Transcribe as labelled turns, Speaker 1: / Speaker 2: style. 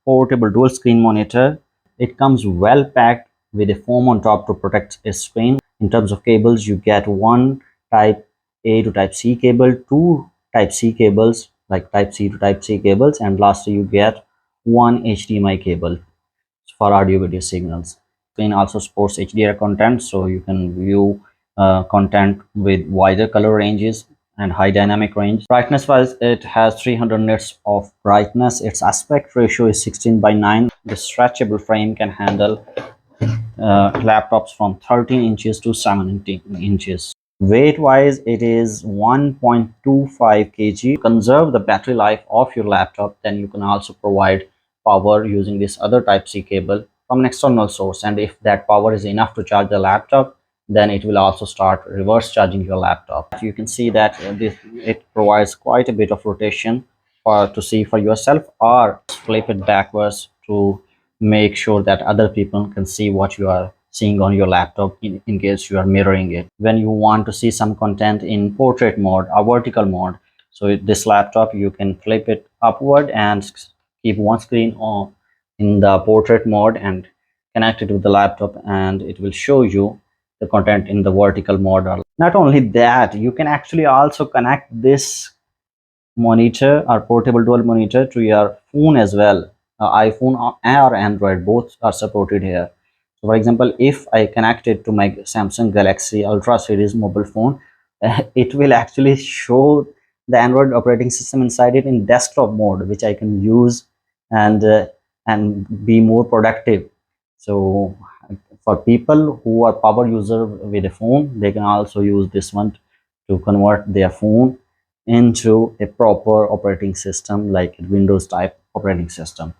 Speaker 1: portable dual screen monitor. It comes well packed with a foam on top to protect its screen. In terms of cables, you get one type A to type C cable, two type C cables like type C to type C cables, and lastly you get one HDMI cable for audio video signals. Screen also supports HDR content, so you can view content with wider color ranges and high dynamic range. Brightness wise, it has 300 nits of brightness. Its aspect ratio is 16:9. The stretchable frame can handle laptops from 13 inches to 17 inches. Weight wise, it is 1.25 kg. To conserve the battery life of your laptop, then you can also provide power using this other type C cable from an external source, and if that power is enough to charge the laptop, then it will also start reverse charging your laptop. You can see that it provides quite a bit of rotation to see for yourself, or flip it backwards to make sure that other people can see what you are seeing on your laptop in case you are mirroring it. When you want to see some content in portrait mode or vertical mode, so this laptop you can flip it upward and keep one screen on in the portrait mode and connect it with the laptop, and it will show you the content in the vertical mode. Not only that, you can actually also connect this monitor or portable dual monitor to your phone as well. iPhone or Android, both are supported here. So for example, if I connect it to my Samsung Galaxy Ultra series mobile phone, it will actually show the Android operating system inside it in desktop mode, which I can use and and be more productive. So for people who are power user with a phone, they can also use this one to convert their phone into a proper operating system like Windows type operating system.